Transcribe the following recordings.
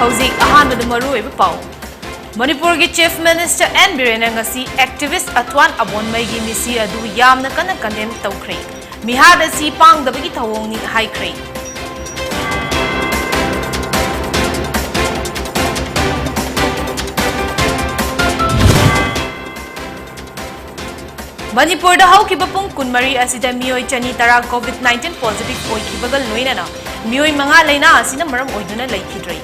Houzik ahanbada marui pau. Manipur ki Chief Minister N. Biren ngasi activist Atwan Abonmai gi misi adu yamna kana condemn tawkhre. Mihad asi pangdabagi thawong ni haikhre. Manipur da hau ki bapung kunmari asida mioi chani tara COVID-19 positive oi ki bagal loina na mioi manga leina asina maram oiduna laikhidrei.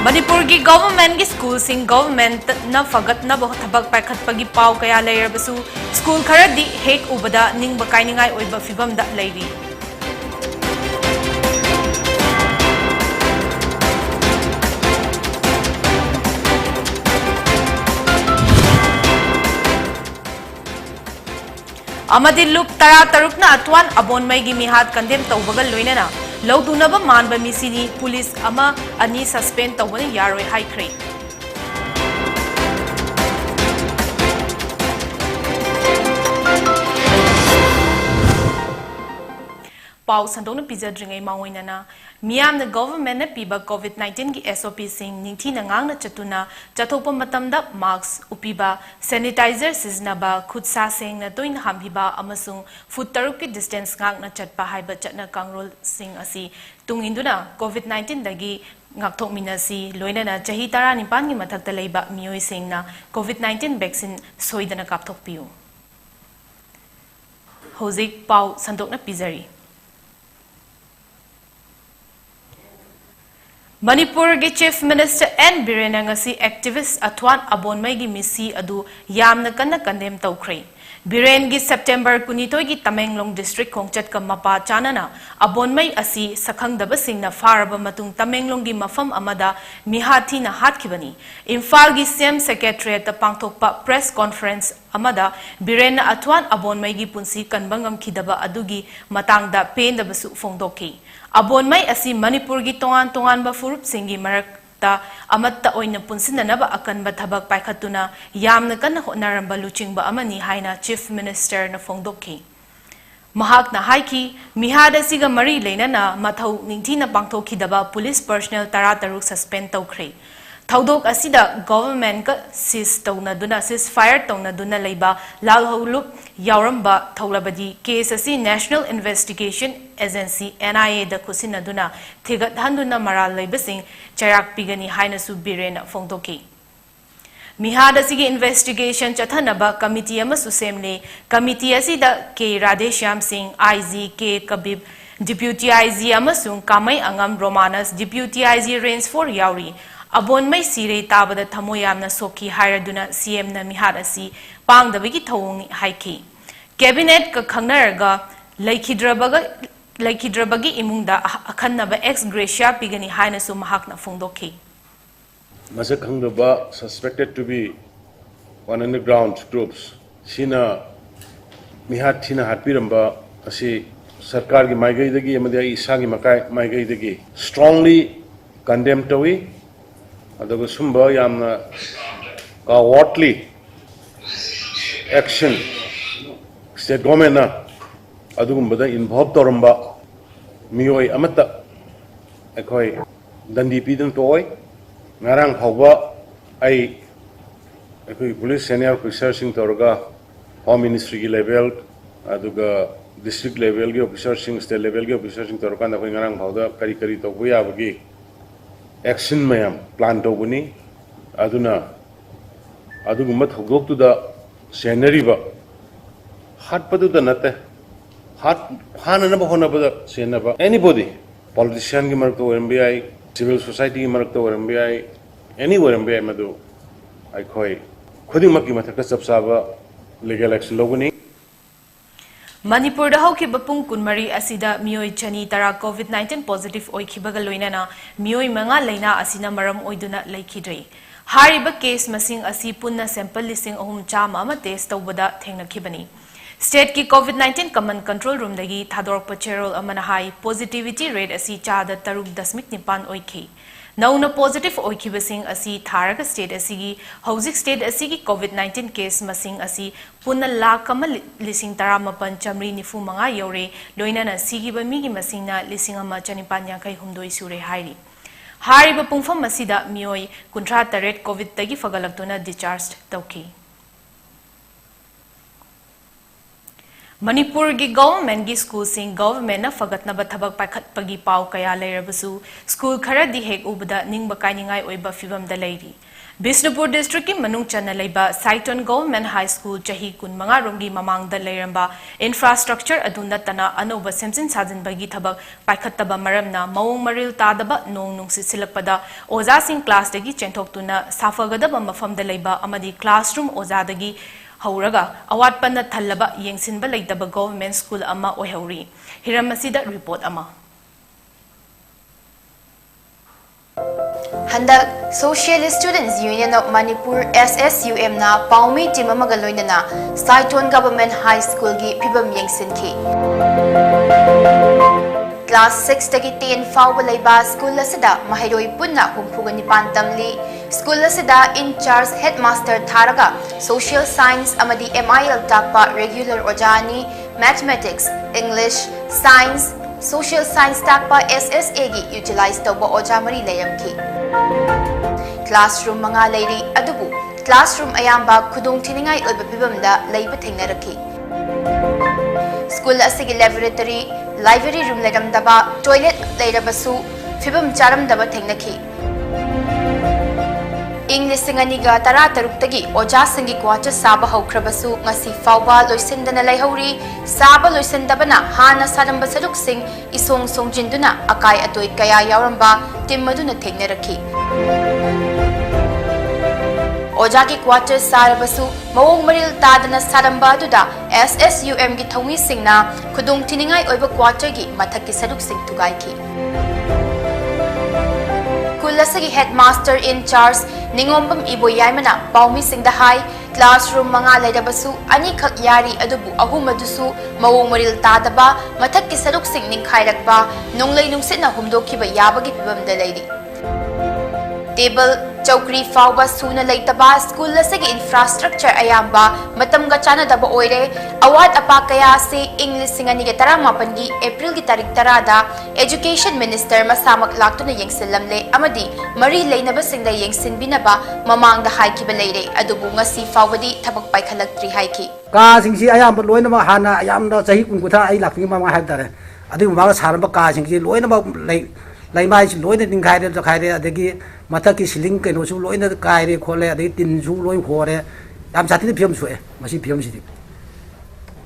Manipur ki government ki school sing government na fagat na bahut thabak pakhat pagi pau kaya layer basu school khara di hek ubada ning bakai ningai oiba fibam da lairi. Amadi loop tara tarukna Atwan Abonmai gi mihad condemn tawbagal loinana lawdunaba manba misini police ama ani suspend tawbani yaroi haikhre. Pau sandona pizza dringai maoinana miyam na government na piba COVID-19 ki SOP sing ningthi na ngang na chatuna chathopa matamda mask upiba sanitizer siznaba khutsa sing na toin hamhiba amasung foot taruk ki distance ngang na chatpa haiba chatna kangrol sing asi tunginduna COVID-19 dagi ngakthok minasi loinana chahi tara nipan gi mathakta leiba mioi sing na COVID-19 vaccine soidana kapthok piu. Houzik pau sandokna pizari. Manipur ki Chief Minister N. Biren ngasi activist Atwan Abonmai gi misi adu yamna kana condemn tawkhre. Biren gi September kunitoi gi Tamenglong district khongchat ka mapa chanana Abonmai asi sakhangdaba singna faraba matung Tamenglong gi mafam amada mihathi na hatkibani. Imphal gi CM Secretariat ta pangthokpa press conference amada Biren na Atwan Abonmai gi punsi kanbangam khidaba adugi matangda pendabasu fongdoki. Abonmai asi Manipur gi tongan ba furup singi marakta amatta oina punsinanaba akanba thabak paikhatuna yamna kana hotnaramba luchingba amani haina Chief Minister na fongdokki. Mahak na haiki mihada siga mari leinana mathau ningthina pangthokhidaba police personnel tara taruk suspend tawkhre. Thaudok asida government ka ceasefire tawna duna leiba lalholup yauramba thaulabadi case asi National Investigation Agency NIA da kusina duna thigat handuna maral leibasing charak pigani haina su Biren fongdoki. Mihada sigi investigation chathanaba committee ama su semle committee asida K Radheshyam Singh IG K Kabib Deputy IG amasung Kamai Angam Romanas Deputy IG Range 4 yauri Abonmai sire tabada thamoyamna sokhi hairaduna CM na mihad asi pangdabagi thawong haiki. Cabinet ka khangnaraga laikhidrabagi imungda akhannaba ex gratia pigani haina su mahakna fongdokhi. Masak khangnaba suspected to be one underground groups. Sina mihad thina hatpiramba asi sarkar gi maigai dagi amadi isa gi makai maigai dagi strongly condemn tawi. Aduga sumba yamna cowardly action state government na adugumbada involved toramba mioi amata ekoi dandi pidun toy ngarang phawba ai ekoi police senior officer sing torga home ministry gi level aduga district level gi officer sing state level gi officer sing torga na koi ngarang phawda kari kari to buya bagi action mayam plan to buni aduna adugumba thogok tu da scenery ba hat padu da nate hat hana na bahona ba sena ba anybody politician gi marak to MBI civil society gi marak to MBI anywhere MBI madu ai khoi khodi makki mathaka chapsa ba legal action lobuni. Manipur da hauki bapung kunmari asida mioi chani tara COVID-19 positive oikhibaga loinana mioi manga leina asina maram oiduna laikhidrei. Hariba case masing asi punna sample lising ahum chama ama test tawbada thengnakhibani. State ki COVID-19 command control room dagi thadorpa cherol amana hai positivity rate asi chada 3.9 oikhi. Nauna positive oikibasing asi tharaga state asigi housing state asigi COVID-19 case masing asi punna lakh ama lising taramapan chamri nifu manga yore loina na sigi ba migi masing na lising ama chanipanya kai humdoi sure hairi. Hariba pungfam masida mioi kuntra taret COVID tagi fagalaktuna discharged tauki. Manipur gi government gi school sing government na fagat na bathabak pakhat pagi pau kaya lairabasu school khara di hek ubada ningba kainingai oiba fibam da lairi. Bisnupur district ki manung chana laiba Saiton government high school chahi kun manga romgi mamang da lairamba infrastructure aduna tana anoba semsin sajin bagi thabak pakhattaba maramna mawong maril tadaba nong nungsi silakpada oza sing class dagi chenthok tuna safagadaba mafam da laiba amadi classroom oza dagi Hauraga, awat panna thalaba yengsinba laitaba government school ama oihauri. Hiramasida report ama. Handak Socialist Students Union of Manipur SSUM na paumi team magaloina na Saiton Government High School gi pibam yengsinki. Class 6 tagi 10 fawba laiba school asida mahiroi punna humpuga nipan tamli school asida in charge headmaster tharaga social science amadi MIL takpa regular ojani mathematics English science social science takpa SSA gi utilize tawba oja mari layamki classroom manga lairi adubu classroom ayamba khudong thiningai oiba pibamda laiba thengnaraki school asigi laboratory library room leramdaba toilet leirabasu fibam charamdaba thengnaki English singaniga tara taruk oja singi quarter saba haukrabasu ngasi fawba loisindana laihori saba loisindabana hana saramba saruk sing isong songjinduna akai atoi kaya yauramba timmaduna thengnaraki Ojagi quarter sarabasu mawong maril tadana saramba duda SSUM gi thongi singna khudung thiningai oiba quarter gi mathaki saruk sing tugai ki Kulasagi headmaster in charge ningombam iboyaimana paumi singda hai classroom manga lairabasu ani khak yari adubu ahum adusu mawong maril tadaba mathaki saruk sing ningkhairakba nonglei nungsitna humdokhiba yabagi pibamda lairi Table Chowkri Fawba Suna Laitaba School Lasagi infrastructure ayamba Matamga Chana Daba Oire Award Apakaya se English Singaniga Taramapangi April Gitarik Tarada Education Minister Masamak Laktuna Yengsilamle Amadi Marie Lainaba Singda Yengsin Binaba Mamang the Haiki Balere Adubunga Si Fawadi Tabak by Kalakri Haiki Ka Singsi Ayam Loinama Hana Ayam the Sahik Kuta Ilaki Mama Hadare Adu Malas Haraba Ka Singsi Loinaba like my loaded in Kaida the Kaida the Mataki Link and also loined the Kairi Kole, they didn't zoo loin quarter. I'm saturated the Pium Sway, Masi Pium City.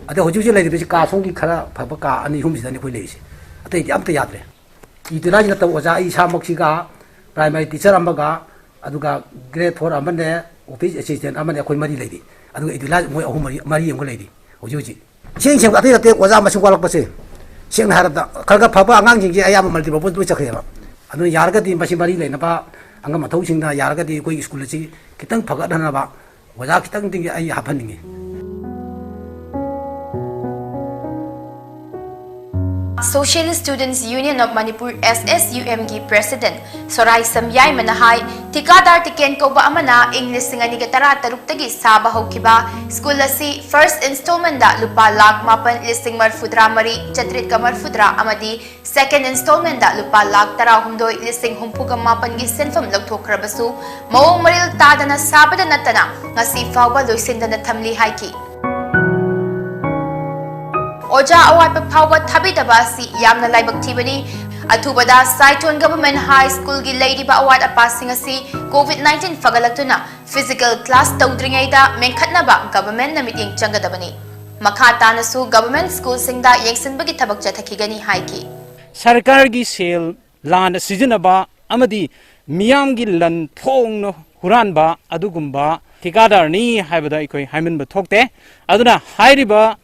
At the Hojuji lady, the car, Songi Kara, Papaka, and the Homes and the Police. I take up the Yatre. Utilizing that was Isha Moxiga, primary teacher Ambaga, Aduga, great for Amanda, office assistant Amanda Mari lady. I do utilize Marie Young lady, Hojuji. Change him, I think was Amasuala Pase. Sing had Karga Papa, Angi, I am multiple with a clear. I know Yargati, Mashimari Lane, Angamatosing, Yargati, going school, Kitang Pagadanaba, was acting happening. Socialist Students Union of Manipur SSUM gi President Sorai Samyai Manahai Tikadar Tiken Koba Amana English Singaniga Tara Taruktagi Saba Hokiba School Asi First Installment da Lupa Lak Mapan Listing Marfudra Mari Chatrit Kamar Fudra Amadi Second Installment da Lupa Lak Tara Humdoi Listing Humpuga Mapan gi Senfam Lagtokrabasu Mawong Maril Tadana Sabada Natana Ngasi Fawba Loisindana Tamli Haiki Oja awat papawa thabidaba si yamna laibak thibani athubada Saiton Government High School gi lady ba awat apasing asi COVID-19 fagalaktuna physical class tawdringaida menkhatnaba government na meeting changadabani makhata nasu government school singda yengsinbagi thabak chathakigani haiki sarkar gi sel land sijanaba amadi miyam gi lan thong no huran ba adugumba tikadar ni haibada ikoi haimin ba thokte aduna hairiba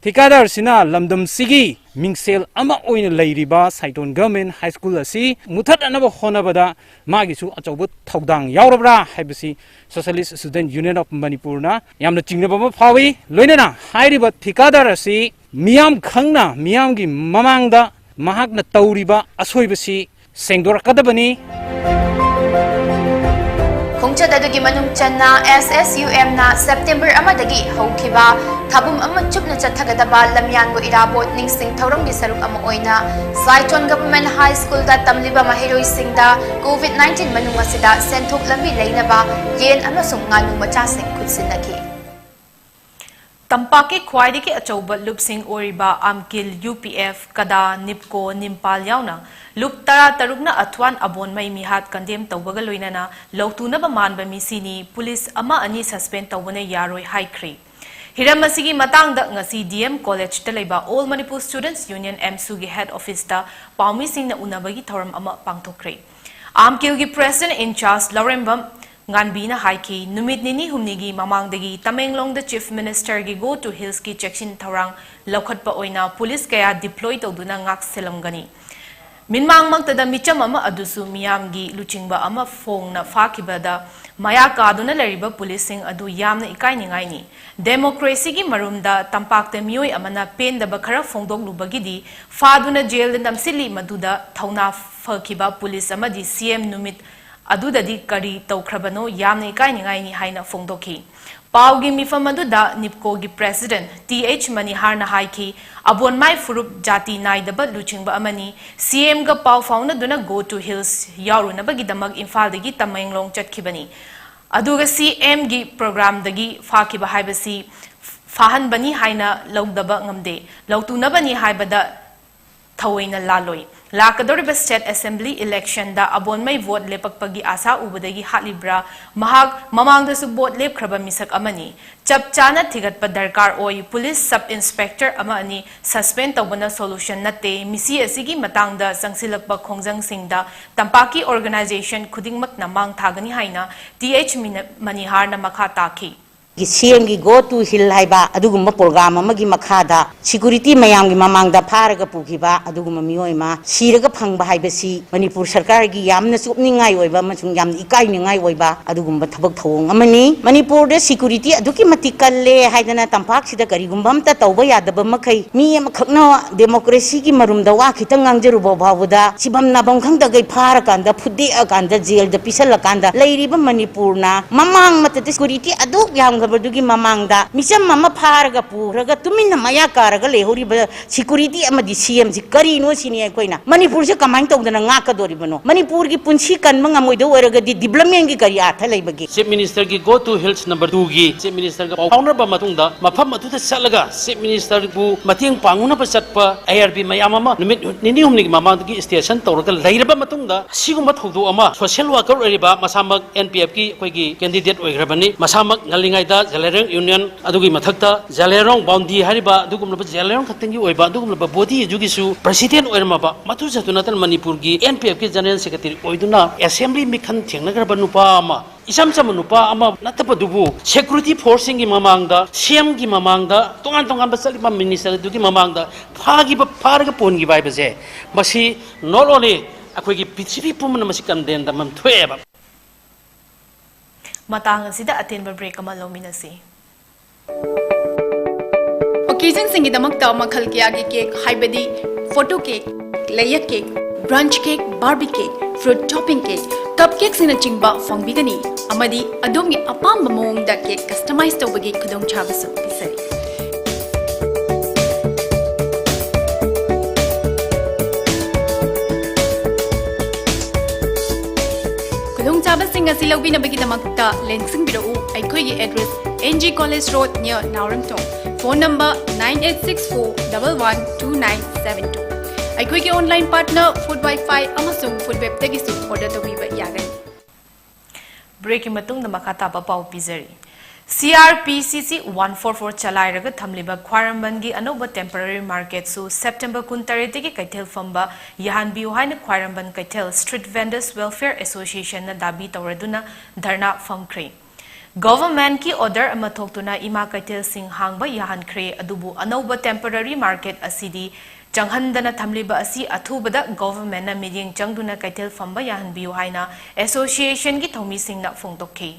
Tikadar Sina Lamdum Sigi मिंगसेल अमा ओइन लेरिबा Saiton government high school असी मुथत अनब होनबदा मागिसु अचौब थौदांग यावरब्रा हाइबसी socialist student union of Manipur ना यामना चिंगनबम फावी लोइनना हाइरिबा ठिकादार असी मियाम खंगना मियाम की ममांगदा महाकना तौरिबा असोइबसी सेंगदोरकदबनी खोंगचत अदुगी मनुंग चन्ना SSUM ना सेप्टेम्बर अमदगी हौखिबा थाबुम अमा चुपना चथगदबा लमयांगो इराबोट निंगसिंग थौरंगी सरुक अमा ओइना साइटोन गवर्नमेंट हाई स्कूल दा तमलिबा महिरोई सिंगदा कोविड-19 मनुंग असिदा सेंथोक लंबी लेनबा येन अमसुंग ngaनु मचासिंग खुदसिनखि तंपाके ख्वाइदे के अचौब लुपसिंग ओरिबा आमकिल UPF कदा निपको निम्पाल यावना लुप तरा तरुकना अथवान अबोन मई मिहात कंडेम तौबगा लोइनना लौतुनबा मानबा मिसिनी पुलिस अमा अनि सस्पेंड तौबने यारोय हाइख्री हिरम असिगी मतंगदा ngasi DM कॉलेज तलेबा all Manipur students union MSU गी हेड ऑफिस ता पाउमी सिंगना उनबगी थौरम अमा पांगथोख्रे आमकिल गी president in charge Lourembam Nganbina haiki numit nini humnigi mamangdagi Tamenglong the chief minister gi go to hills ki check-in tharang laukhatpa oina police kaya deploy tawduna ngak selamgani minmang mangtada micham ama adusu miyam gi luchingba ama phongna fakibada maya kaduna lariba policing adu yamna ikai ningai ni democracy gi marumda tampakte miyoi amana pendaba khara phongdok lubagidi faduna jail namsili maduda thauna fakiba police amadi CM numit adudadi kari taukrabano yamna ikai ningai ni haina phongdokhi paugi mifam aduda nipko gi president TH Manihar na haiki abon mai furup jati naidaba luchingba amani CM ga pau fauna duna go to hills yaruna bagi damag imphal dagi Tamenglong chatkhibani aduga CM gi program dagi fakiba haibasi fahan bani haina logdaba ngamde lautu nabani haibada थवैना लालोई लाकदोरिबा state assembly election दा अबोन मई vote लेपकपगी आशा उबदगी हालिब्रा महाग ममांगदसु vote लेपख्रबा मिसक अमनी चपचाना थिगतपा दरकार ओई police sub inspector अमनी suspend तौबना सोल्यूशन नते मिसी असिगी मतंगदा संगसिलकपा खोंजंग सिंगदा तंपाकी ऑर्गेनाइजेशन खुदिंगमक नमांग थागनी हाइना TH मनिहार न मखा ताखी CM gi go to hill haiba adugumba program amagi makhada security mayam gi mamangda pharaga pukiba adugumba mioi ma siraga phangba haibasi Manipur sarkar gi yamna supningai oiba masung yam ikai ningai oiba adugumba thabak thong amani Manipur de security aduki matikalle haidana tampak sida karigumba amta tauba yadaba makai mi am khakna democracy gi marumda wa khitang angjeru bawuda sibam nabam khangda gai phara kanda phudi akanda jail da pisal kanda leiriba Manipur na mamang mata security aduk yam गबदुगी ममांगदा मिचम ममा फारगा पुरगा तुमिन मया कारगा लेहोरी security अमदी CM जी करिनो सिनी कोइना मणिपुर से कमाइन तौदना ngaकदोरी बनो मणिपुर की पुंसी कनम ngमोइदो ओरगदी डेवलपमेंट की करी आथा लेबगी चीफ मिनिस्टर की गो टू हिल्स नंबर 2 की चीफ मिनिस्टर का फाउंडर बा मतुंगदा मफम मतुदा चलगा चीफ मिनिस्टर बु मतिंग पांगुना ब चटपा ARP मयाम अमा निमित निनी हुमनी ममांग की स्टेशन तौरगा लैरबा मतुंगदा सिगुम थौदो अमा सोशल वर्कर ओरिबा मसामक NPF की कोइगी candidate ओइग्रबनी मसामक ngaliंगाइ Jalerong Union adugi mathakta Jalerong boundary hariba adugumba Jalerong khatengi oiba adugumba body ejugisu president oirmaba matu jatunatan Manipur gi NPF ki general secretary oiduna assembly mikhan thengnagraba nupa ama isam cham nupa ama natapa dubu security force gi mamangda CM gi mamangda tongan basali minister dugi mamangda phagi ba pharga pon gi bai baje masi not only akoi gi pichiri pumna masi kanden da mam thoeba matang asida atenba break ama lominasi occasion सिंगिदमक्ता मखल कियागी cake हाइबदी photo cake layer cake brunch cake barbie cake fruit topping cake cup cake सिना चिंगबा फंगबिगनी अमदी अदोमगी अपाम मोंगदा केक कस्टमाइज तौबगी खुदोंग छाबसु पिसरी चाबसिंग असि लौबिनबगिदमक्ता लेंसिंग बिरउ अखोइगी address NG College Road near Naurangtong phone number 9864112972 अखोइगी ऑनलाइन पार्टनर फूड वाईफाई अमसुंग फूड वेब तगिसु ऑर्डर तौबिबा यागन ब्रेक मतुंग द मखाता पाउ पिजरी CRPCC 144 चलाइरग थमलिबा ख्वारंबनगी अनोबा टेम्पररी मार्केट सु सेप्टेम्बर 19 के कैथेल फंबा यहानबिउ हाइन ख्वारंबन कैथेल स्ट्रीट वेंडर्स वेलफेयर एसोसिएशन न दाबी तौरदुना धरना फमख्रे गवर्नमेंट की ऑर्डर अमथोक्तुना इमा कैथेल सिंह हांगबा यहानख्रे अदुबु अनोबा टेम्पररी मार्केट असिदी changhandana thamliba asi athubada government na midyeng changduna kaitel famba yahanbiu haina association gi thomi singna phongtokhi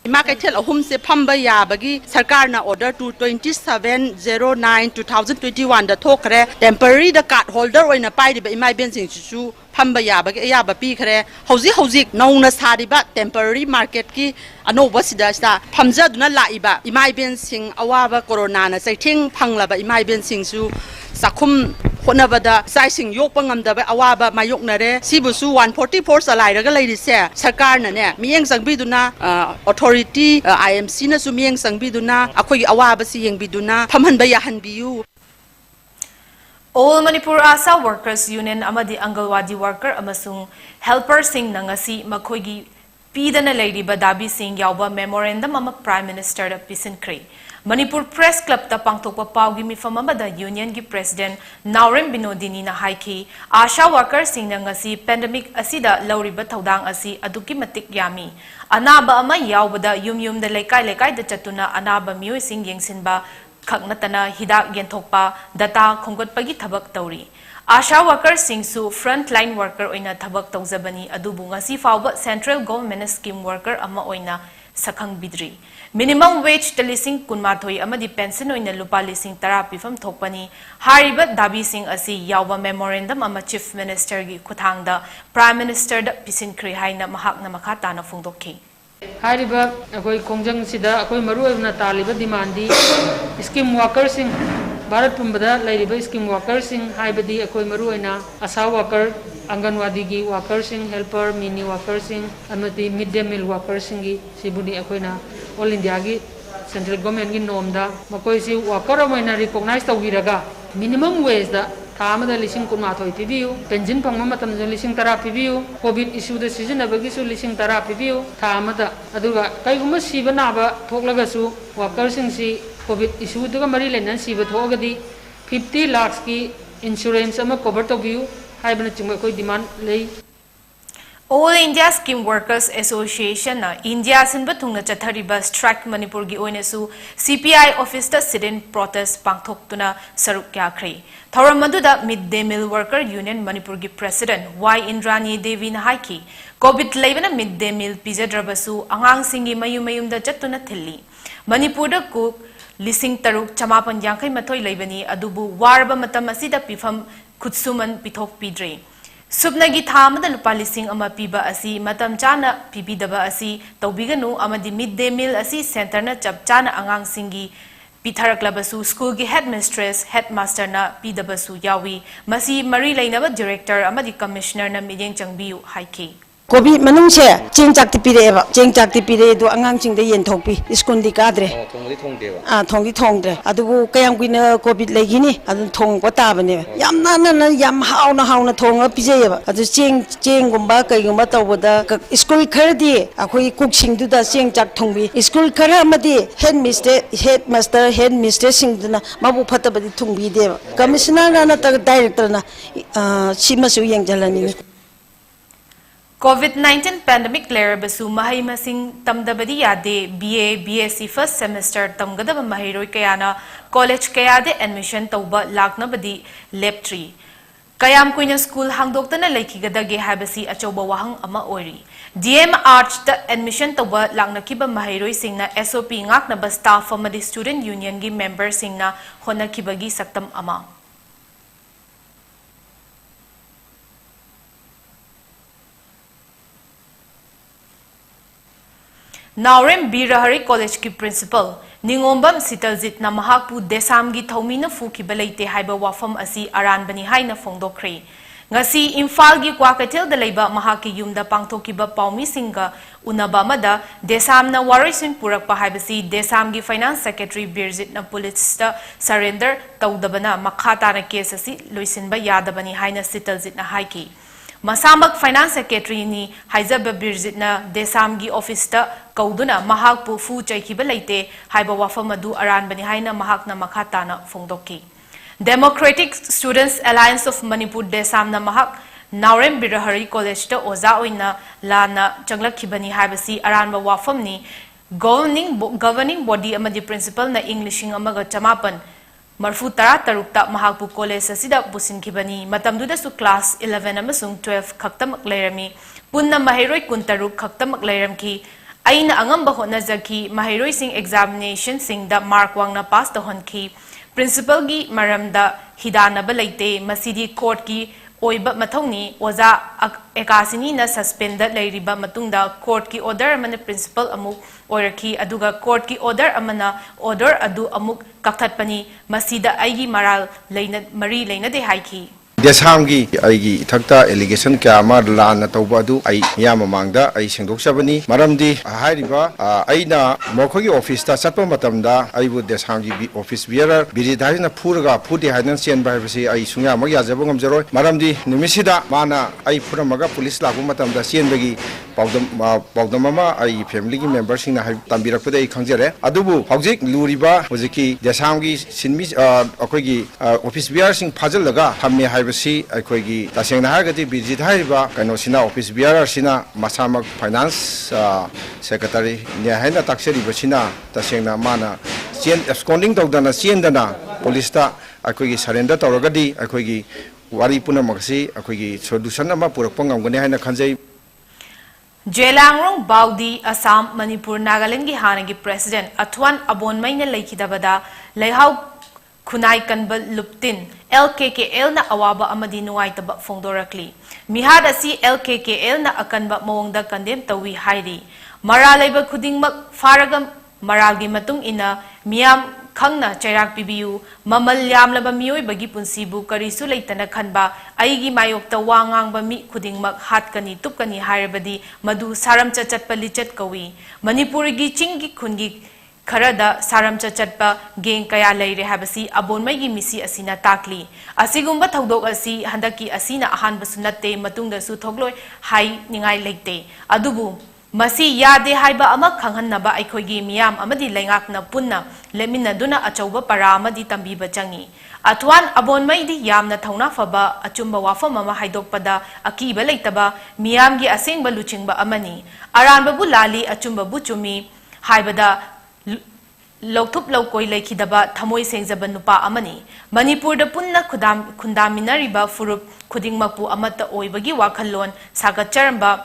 ima kaithel ahum se phamba yabagi sarkar na order 2709/2021 da thokre temporary da card holder oina pairiba imai bensing chu phamba yabagi ayaba pi khare hojik nauna sariba temporary market ki anoba sida sta phamja duna laiba imai bensing awaba corona na chaithing phanglaba imai bensing chu sakhum honabada saising yokpa ngamdaba awaba mayoknare sibusu 144 salai raga leirise sarkar na ne miyeng sangbiduna authority IMC na su miyeng sangbiduna akhoi awaba si yengbiduna phamhanba yahanbiu All Manipur Asa Workers Union amadi Angalwadi worker amasung helper sing nangasi makhoigi pidana leiriba dabi sing yauba memorandum ama Prime Minister da pisinkre Manipur Press Club ta pangthokpa pawgi mifam amada union gi president Naurem Binodini na haiki Asha workers sing nangasi pandemic asida lauriba thodang asi aduki matik yami anaba ama yaubada yum da lekai da chatuna anaba mioi sing yengsinba khaknatana hidak yenthokpa data khongotpagi thabak tauri Asha workers singsu frontline worker oina thabak tawjabani adubu ngasi fawba central government scheme worker ama oina sakhang bidri minimum wage talising kunmathoi amadi pension oina lupa lising tara pifam thokpani hariba dabi sing asi yawba memorandum ama chief minister gi khuthangda prime minister da pisinkri haina mahakna makhata na phongdokhi Hariba akoi kongjang sida akoi maru na taliba demandi scheme workers sing Bharat pumbada lairiba scheme workers sing haibadi akoi maru na asa worker anganwadi gi workers sing helper mini workers sing amati midday meal workers sing gi sibudi akoi na all india gi central government gi nomda makoi si worker oina recognize tawiraga minimum wage da Tamada lising kunmathoi pibiu pension phangma matam lising tara pibiu covid issue da season abagi su lising tara pibiu tamada aduga kaiguma siba naba thoklaga su workers sing si covid issue duga mari lenan siba thogadi 50 lakhs ki insurance ama cover tobiu haibana chingba koi demand lei All India Scheme Workers Association na India sinba thungna chathariba strike Manipur gi oina su CPI office ta sit-in protest pangthoktuna saruk kya khre thoram maduda midday meal worker union Manipur gi president Y Indrani Devi na haiki covid leibana midday meal pijadrabasu angang singi mayum da chattuna thilli Manipur da cook lising taruk chamapan yankai mathoi leibani adubu warba matam asida pifam khutsuman pithok pidre Subnagi thamada lupa lising ama piba asi matam chana pibidaba asi tawbiganu amadi midday meal asi center na chap chana angang singi pithaраklabasu school gi headmistress headmaster na pidabasu yawi masi mari lainaba director amadi commissioner na mijeng changbiu haiki Kobi manung se cheng chak ti pire ba cheng chak ti pire do angang ching de yen thok pi school di kadre thong di thong de adu kayam kuina covid legini adu thong ko ta bane yam na yam haw na thong a pije ba adu cheng gumba kai gumba tawda school khar di akhoi kuk sing du da cheng chak thong bi school khar amadi headmaster sing duna mabu phata ba di thong bi de commissioner na ta director na sima su yang jalani COVID-19 pandemic layer basu mahay masing tamdabadi yade BA BSc first semester tamgadaba mahiroi kayana college kayade admission tawba laknabadi lab 3 kayam kuina school hangdoktana laikhigadage habasi achauba wahang ama ori DM Arch ta admission tawba laknakiba mahiroi singna SOP ngaknaba staff amadi student union gi member singna honakibagi saktam ama Naurem Birahari College ki principal Ningombam Sitaljit na mahakpu desam gi thomi na fuki balaite haiba wafam asi aran bani haina phongdokre ngasi Imphal gi Kwakatil da leiba mahaki yumda pangthokiba paumi singa unaba mada desam na warisin purakpa haibasi desam gi finance secretary Birjit na police ta surrender tawdabana makhata na case asi loisinba yadabani haina Sitaljit na haiki Masamak Finance Secretary ni Haizaba Birjit na Desam gi office ta kauduna mahak pu fu chaikiba leite haiba wafam adu aran bani haina mahak na makhata na phongdokki Democratic Students Alliance of Manipur Desam na mahak Naurem Birahari College ta oza oina lana changlakhibani haibasi aranba wafam ni governing body amadi principal na Englishing amaga chamapan Marfu tara tarukta mahakpu college asida businkhibani matamdudasu class 11 amasung 12 khaktamak leirami punna mahiroi kuntaruk khaktamak leiramki aina angamba honajaki mahiroi sing examination sing da mark wangna pass tohonki principal gi maramda hidana balaite masidi court ki oiba mathongni oza ekasini na suspended leiriba matungda court ki order amana principal amuk oiraki aduga court ki order amana order adu amuk kakthatpani masida aigi maral leina mari leina de haiki Desamgi aigi thakta allegation kya amar lana tawba du ai yama mangda ai sengdoksabani maramdi hairiba aina mokhogi office ta satpa matamda aibu desamgi office bearer biridhari na phurga phuti hainan sen bai basi ai sungya mag yajaba ngamjaroi maramdi nimisida mana ai phuramaga police lagu matamda sen bagi paudamama ai family gi member sing na tambirakpada ai khangjare adubu hojik luriba hojiki desamgi sinmi akoigi office bearer sing phajalaga thamme basi akoigi tasengna hargati bijit haiba kanosina office bearer sina masamak finance secretary ne haina takseri basina tasengna mana chen absconding tawdana chendana police ta akoigi surrender tawragadi akoigi wari puna magsi akoigi solution ama purakpa ngamgani haina khanjai Jelangrong Baudi Assam Manipur Nagaland gi hanagi president Atwan Abonmaina leikidabada leihau Kunai Kanbal Luptin LKKL na awaba amadi nuwaitaba fongdorakli. Mihad asi LKKL na akanba mawongda kandem tawi hairi. Maralaiba kudingmak faragam maragi matung ina miyam khangna chairak pibiyu mamal yamlaba miyoi bagi punsibu karisu leitana khanba aigi mayokta wangang mi kudingmak hatkani tupkani hairabadi madu saramcha chatpa lichat kawi. Manipuri gi chingi khungi Karada saramcha chatpa geng kaya leire habasi abonmai gi misi asina takli asigumba thodok asi handaki asina ahan basunate matungda su thogloi hai ningai leite adubu masi yade haiba ama khanghanaba aikhoigi miyam amadi lengakna punna lemina duna achauba para amadi tambiba changi atwan abonmai di yamna thauna faba achumba wafam ama haidokpada akiba leitaba miyam gi asengba luchingba amani aranba bu lali achumba bu chumi haibada Loktup Lokoi Lekidaba Tamoi Sengzaba Nupa Amani Manipur da Punna Kundaminariba Furup Kudingmapu Amata Oibagi Wakalon Sagacharamba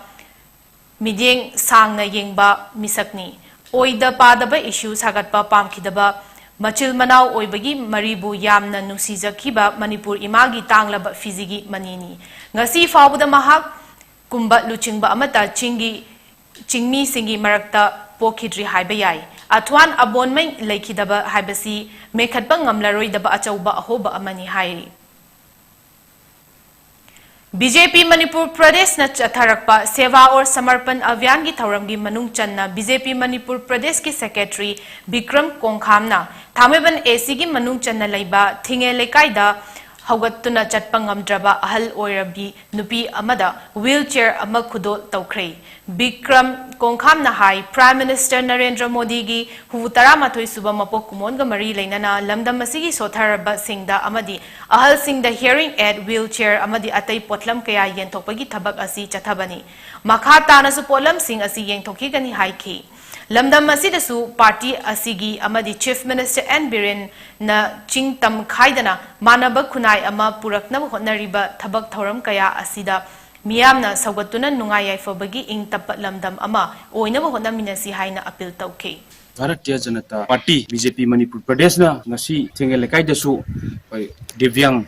Mideng Sangna Yengba Misakni Oida Padaba issue Sagatpa Pamkidaba Machil Manau Oibagi Maribu Yamna Nusizakiba Manipur Imagi Tanglaba Fizigi Manini Ngasi Fabuda Mahak Kumba Luchingba Amata Chingmi Singi Marakta Pokidri Haibayai Atwan Abonmai Laikidaba Haibasi Mekhatba Ngamlaroi daba achauba ahoba amani hairi. BJP Manipur Pradesh na chatharakpa Seva or Samarpan Abhiyan gi thauramgi manung channa BJP Manipur Pradesh ki Secretary Bikram Kongkhamna Thameban AC gi manung channa laiba Thinge Lekaida Haugattuna chatpa ngamdraba ahal oirabi nupi amada wheelchair ama khudol tawkhre Bikram Kongkhamna hai Prime Minister Narendra Modi gi huvutara mathoi suba mapok kumonga mari leinana lamdam masigi sotharaba singda amadi ahal singda hearing aid wheelchair amadi atai potlam kaya yenthokpagi thabak asi chathabani makha tanasu potlam sing asi yengthokhi gani haiki Lamdam Masidasu Party Asigi Amadi Chief Minister N. Biren na Chingtam Khaidana Manaba Kunai Ama Purakna Honariba Tabak Thoram Kaya Asida Miyamna Sagatuna Nungaya Fobagi Ing Tapat Lamdam Ama Oinaba Honaminasi Haina Appeal Tauke. Bharatiya Janata Party BJP Manipur Pradesh na ngasi Thinge Lekai dasu Divyang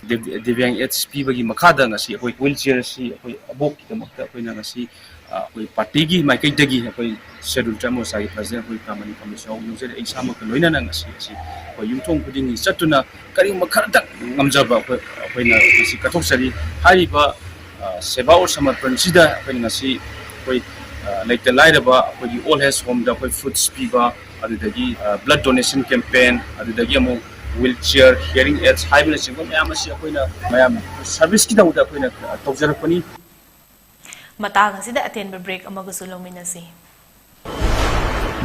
HP bagi makhada ngasi akoi wheelchair si akoi abok kidamakta akoi na ngasi akoi party gi maikai dagi akoi schedule time osai president akoi kamani commission nungse exam ka loina na ngasi si akoi yumthong khuding ni chatuna kari makhada ngamjaba akoi na ngasi kathok hariba Seva or Samarpan sida akoi ngasi akoi like the light about all has home the food spiva adudagi blood donation campaign adudagi amo wheelchair hearing aids hybrid sing mayam asi akoina mayam service ki dauda akoina tawjarapani matang sida attend break amagusu lominasi.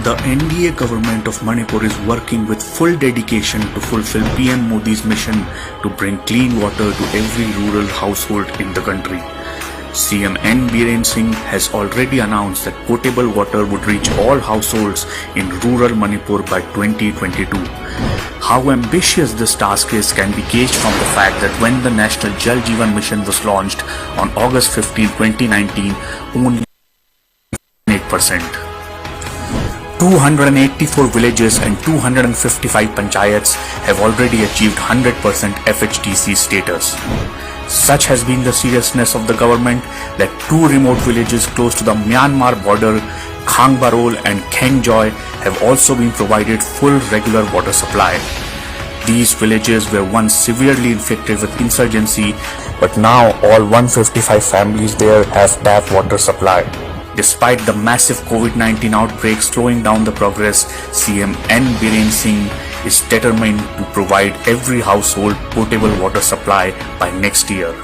The NDA government of Manipur is working with full dedication to fulfill PM Modi's mission to bring clean water to every rural household in the country. CM N. Biren Singh has already announced that potable water would reach all households in rural Manipur by 2022. How ambitious this task is can be gauged from the fact that when the National Jal Jeevan Mission was launched on August 15, 2019, only 8%. 284 villages and 255 panchayats have already achieved 100% FHTC status. Such has been the seriousness of the government that 2 remote villages close to the Myanmar border, Khangbarol and Khengjoy, have also been provided full regular water supply. These villages were once severely infected with insurgency, but now all 155 families there have tap water supply. Despite the massive COVID-19 outbreak slowing down the progress, CM N. Biren Singh is determined to provide every household potable water supply by next year.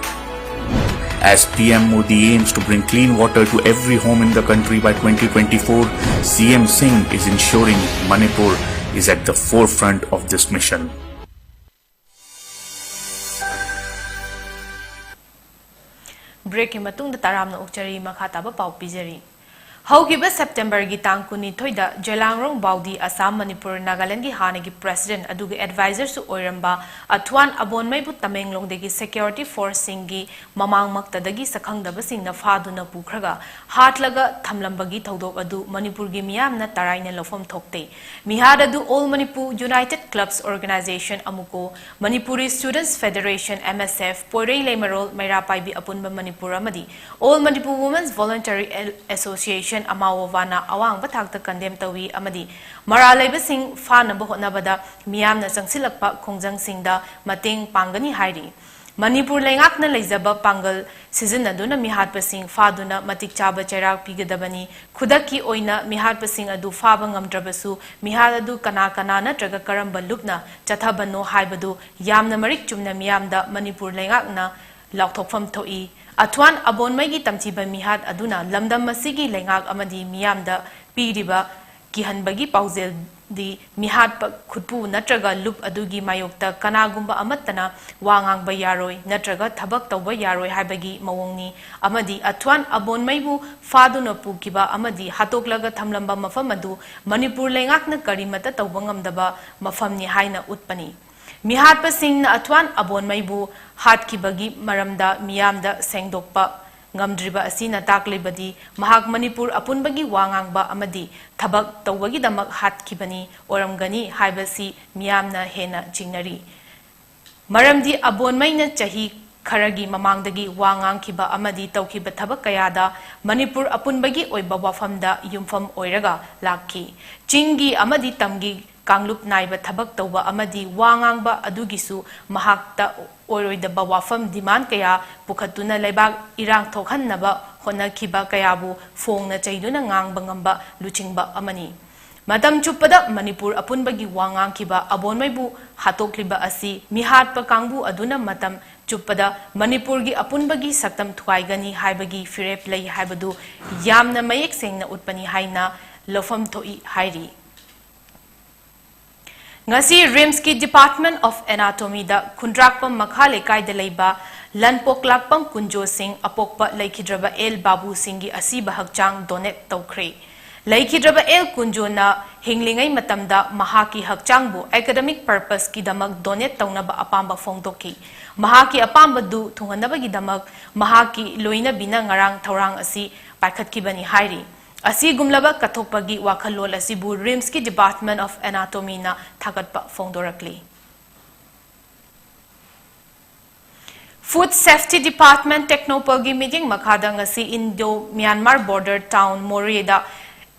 As PM Modi aims to bring clean water to every home in the country by 2024, CM Singh is ensuring Manipur is at the forefront of this mission. Break matung taramna ukchari makhataba pau pijari. Haugiba September gi tang kuni thoida Jelangrong Baudi Assam Manipur Nagaland gi hanagi president adugi advisor su oiramba Atwan Abonmai bu Tamenglong degi security force singi mamang maktadagi sakhangdaba singna faduna pukhraga hatlaga thamlambagi thodok adu Manipur gi miyamna taraina lofom thokte mihad adu All Manipur United Clubs Organization amuko Manipuri Students Federation MSF Poirei Lemarol Mairapai bi apunba Manipur amadi All Manipur Women's Voluntary Association Amawavana awang bathakta kandem tawi amadi maralaiba sing fanaba hotnabada miyamna sangsilakpa khongjang singda mateng pangani hairi Manipur lengakna leijaba pangal sizinaduna mihatpa sing faduna matik chaba cherak pigadabani khudaki oina mihatpa sing adu faba ngamdrabasu mihad adu kana kana natraga karamba lupna chathabano haibadu yamna marik chumna miyamda Manipur lengakna laukthokfam thoi Atwan Abonmai gi tamchiba mihad aduna lamdam masigi lengak amadi miyamda piriba kihanbagi paujel di mihad khutpu natraga lup adugi mayokta kanagumba amattana wangang ba yaroi natraga thabak tawba yaroi haibagi mawongni amadi Atwan Abonmai bu faduna pukiba amadi hatoklaga thamlamba mafam adu Manipur lengakna karimata tawba ngamdaba mafamni haina utpani Mihatpa Singh Atwan Abonmai bu hatkibagi maramda miyamda sengdokpa ngamdriba asina taklibadi mahak Manipur apunbagi wangangba amadi thabak tawbagi damak hatkibani oramgani haibasi miyamna hena jingnari maramdi Abonmai na chahi kharagi mamangdagi wangangkiba amadi tawkiba thabak kayada Manipur apunbagi oiba wafamda yumfam oiraga lakhi chingi amadi tamgi Kanglup naiba thabak tawba amadi wangangba adugisu mahakta oroidaba wafam demand kaya pukhatuna leibak irang thokhannaba honakiba kayabu phongna chaiduna ngangba ngamba luchingba amani Madam chupada Manipur apunbagi wangangkiba Abonmaibu hatokliba asi mihatpa kangbu aduna matam chupada Manipurgi apunbagi saktam thuaigani haibagi firep lei haibadu yamna mayek sengna utpani haina lofam thoi hairi Ngasi Rimski Department of Anatomy da Kundrakpam Makhale Kaida Leiba Lanpoklakpam Kunjo Singh Apokpa Laikidraba El Babu Singhi Asiba Hakchang Donet Tokre Laikidraba El Kunjo na Hinglingai Matamda Mahaki Hakchangbu Academic Purpose ki damak Donet Taunaba Apamba Fongdoki Mahaki Apamba du Tunganaba ki damak Mahaki Loina Bina Ngarang Taurang Asi Pakat Kibani Hairi Asi gumlaba kathokpagi wakhalol asibu Rimski Department of Anatomy na thagatpa fongdorakli. Food Safety Department Technopagi meeting makhada ngasi Indo-Myanmar border town Moreda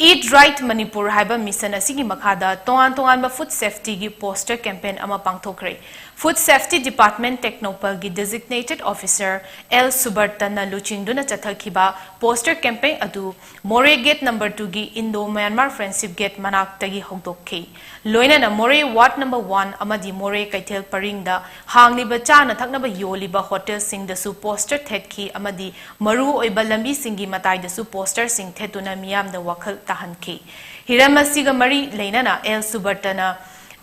Eat Right Manipur haiba mission asigi makhada tongan ba food safety gi poster campaign ama pangthokre. Food Safety Department Technopagi designated officer L Subartana Luchingduna Chathakhiba poster campaign adu More Gate number 2 gi Indo-Myanmar Friendship Gate manak tagi hogdokhe. Loina na More Ward number 1 amadi More Kaithel Paringda hangliba chana thaknaba yoliba hotel sing dasu poster thekhi amadi maru oiba lambi singi matai dasu poster sing thetuna miyam da wakhal tahankhe. Hiramasiga mari leinana L Subartana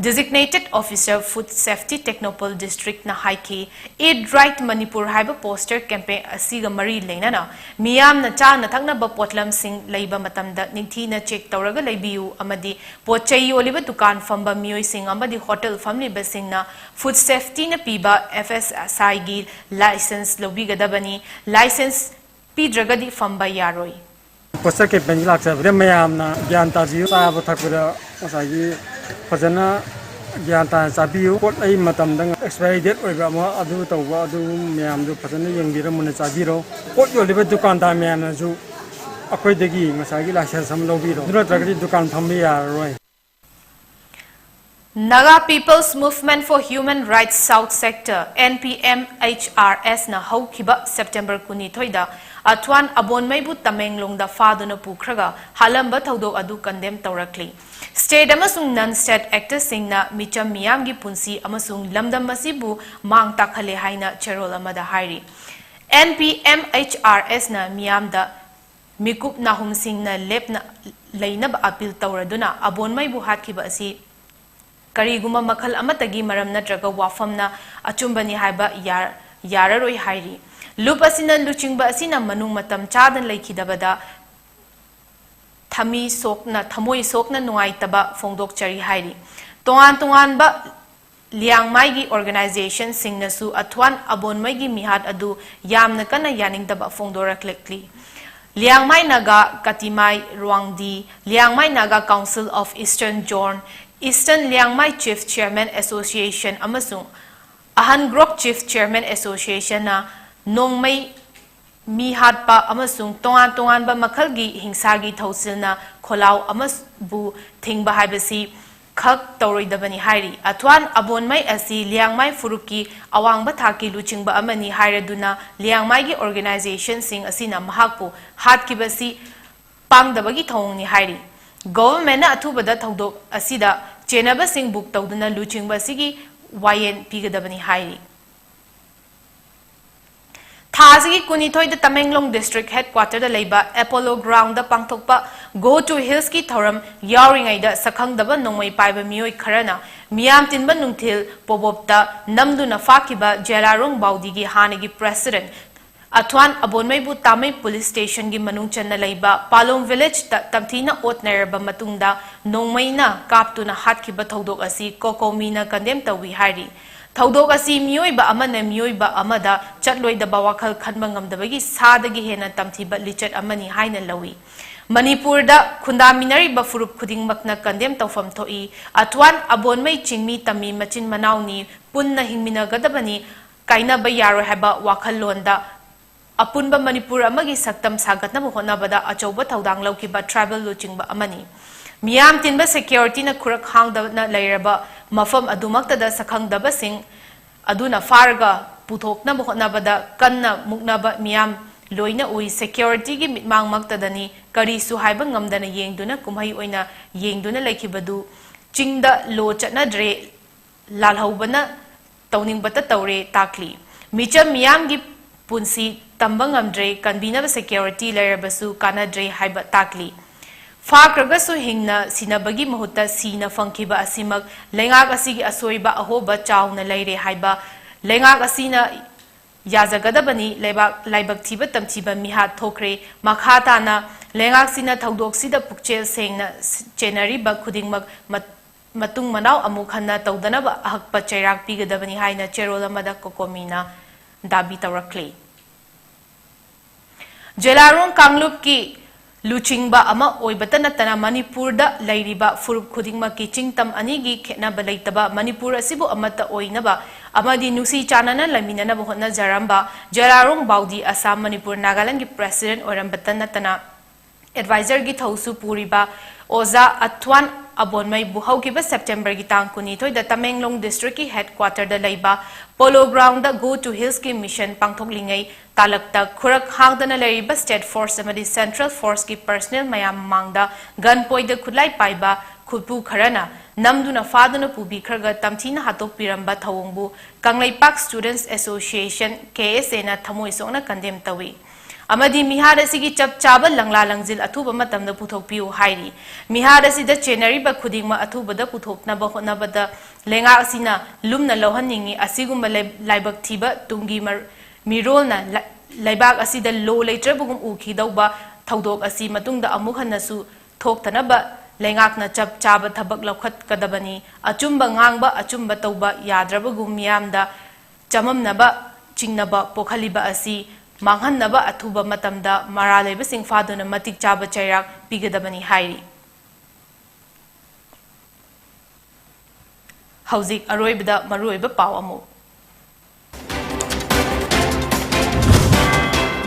Designated Officer Food Safety Technopol District na haiki Eat Right Manipur haiba poster campaign asiga mari leinana miyam na cha na thakna ba potlam sing leiba matamda ningthi na check tawraga leibiu amadi pochai oliba dukan famba mioi sing amadi hotel family basing na food safety na piba FSSI gi license lobi gadabani license pidragadi famba yaroi poster campaign laksa mayam na gyan ta ji ta ba thakura osagi fazana gyan ta sabiu pot ai matam dang expiry date oiba ma adu tawba adu mayam du fazana yengbira mun sabiro pot yoliba dukan ta mayam na ju akoi degi masagi license sam lobiro dura tragadi dukan phambi yaroi. Naga People's Movement for Human Rights South Sector NPMHRS na haukiba September kuni thoida atwan abon maibu Tamenglong da faduna pukraga halamba thaudok adu condemn tawrakli state amasung non state actors singna micham miyam gi punsi amasung lamdam masibu mang takhale haina cherol amada hairi NPMHRS na miyam da mikup nahum singna lepna leinab appeal tawraduna abon maibu hatkiba asi Kariguma makal amatagi maram natraga wafamna achumbani haiba yararoi hairi. Lup asina luchingba asina manung matam chadan laikidabada thamoi sokna nuaitaba fongdok chari hairi. Tongan ba liangmai gi organization singnasu atwan abonmai gi mihat adu yamna kana yaningdaba fongdoraklekli. Liangmai Naga Katimai Ruangdi, Liangmai Naga Council of Eastern Zorn, Eastern Liangmai Chief Chairman Association amasung Ahan Grok Chief Chairman Association na Nongmai Mihat pa amasung tongan ba makalgi hingsagi thausil na kholau amasbu thingba haibasi khak tawroidabani hairi atwan abonmai asi liangmai furuki awangba thaki luchingba amani hairaduna liangmai gi organization sing asina mahakpu hatkibasi pangdabagi thongni hairi government na athubada thodok asida chenaba sing book tawduna luchingba sigi wayen pigadabani hairi Thasigi Kunithoi the Tamenglong District Headquarter the Leba Apollo Ground the Pangtokpa Go to Hills ki Thoram Yawring Ida Sakang Daba Nongway Paiba Mioi Karana Miam Tinba Nungtil Pobopta Namduna Fakiba Jelarung Baudigi Hanigi President Atwan Abonmaibu Tamay Police Station gi Manungchan na Leba Palong Village Tamtina Otnerba Matungda Nongmayna Kaptuna Hatkiba Thodok Asi Kokomina Kandem Tawi Hari Thaudok asi mioiba amana mioiba amada chatloida bawakal khanba ngamdabagi sadagi hena tamthiba lichat amani haina lawi Manipur da khundaminari ba furup khudingmakna kandem tawfam thoi atwan abonmai chingmi tami machin manawni punna hingmina gadabani kaina ba yaro haba wakal londa apunba Manipur amagi saktam sagatna honabada achauba thaudang laukiba tribal luchingba amani Miyam tinba security na kurak hangda na layraba mafam adumakta da sakhangdaba sing aduna farga puthok na bada kanna muknaba miyam loina ui security gi mitmang maktadani kari su haiba ngamdana yengduna kumhai oina yengduna laikibadu chingda lo chatna dre lalhaubana tawningbata tawre takli micham miyam gi punsi tamba ngamdre kanbinaba security layrabasu kana dre haiba takli Fakragasu hingna sinabagi mahuta sina fangkiba asimak lengak asigi asoiba ahoba chawna leire haiba lengak asina yazagadabani laibak thiba tamthiba mihat thokre makhata na lengak sina thaudok sida pukchel sengna chenari ba khudingmak matung manaw amukhanna tawdanaba ahakpa chairak pigadabani haina cherola mada kokomina dabi tawrakle Jelarong Kanglup ki Luchingba ama oibata natana Manipur da lairiba furup khudingma ki chingtam anigi khetnaba leitaba Manipur asibu amata oinaba amadi nusi chanana laminana hotna jaramba Jelarong Baudi Assam Manipur Nagaland ki president orambata natana advisor gi thausu puriba oza atwan abonmai buhaukiba September gi tang kuni thoi da Tamenglong district ki headquarter da leiba polo ground da go to hills ki mission pangthoklingai talakta khurak hangdana leriba state force amadi central force ki personnel mayam mangda gunpoint da khulai paiba khutpu kharana namduna faduna pubi kharga tamthina hatok piramba thawongbu Kanglaipak Students Association KSA na thamoi songna kandem tawi amadi mihar asigi chap chaba langla langjil athuba matamda puthokpiu hairi mihar asida chenariba khudingma athubada puthoknaba hotnabada lenga asina lumna lohanningi asigumba laibak thiba tungi mirolna laibak asida lo leitrabugum ukhidauba thaudok asi matungda amuk hanasu thoktanaba lengakna chap chaba thabak lokhat kadabani achumba ngangba achumba tauba yadrabagum miyamda chamamnaba chingnaba pokhaliba asi manghannaba athuba matamda maraleba sing faduna matik chaba chairak pigadabani hairi hauzik aroibda maruiba paw amu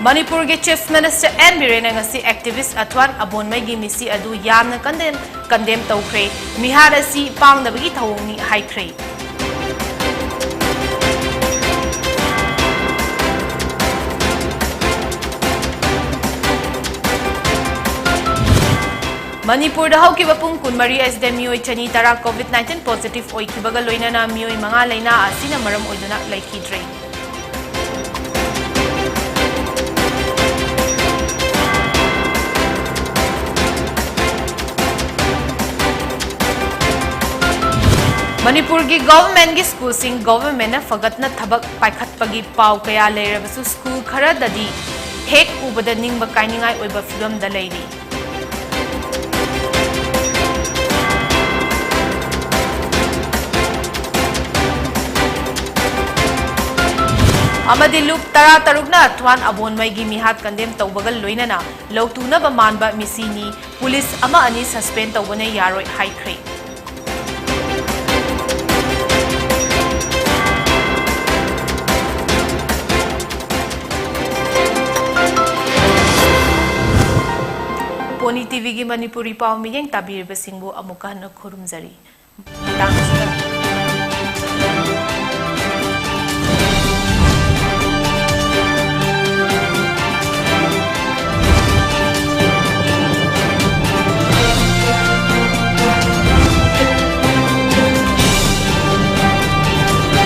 Manipur ke Chief Minister N. Biren ngasi activist Atwan Abonmai gi misi adu yamna condemn tawkhre mihar asi pangnabagi thawngni haikhre Manipur da hauki bapung kunmari SDM mioi chani tara COVID-19 positive oikibaga loinana mioi manga laina asina maram oiduna laikidre Manipur ki government ki school sing government na fagatna thabak paikhatpagi pau kaya leirabasu school khara dadi hek ubada ningba kainingai oiba film da leiri amadi luk tara tarukna Atwan Abonmai gi mihat condemn tawbagal loinana lawtuna ba manba misini police ama ani suspend tawbane yaroi haikhre PONYTV gi Manipuri paw miyeng tabir basingbu amuka na khurumjari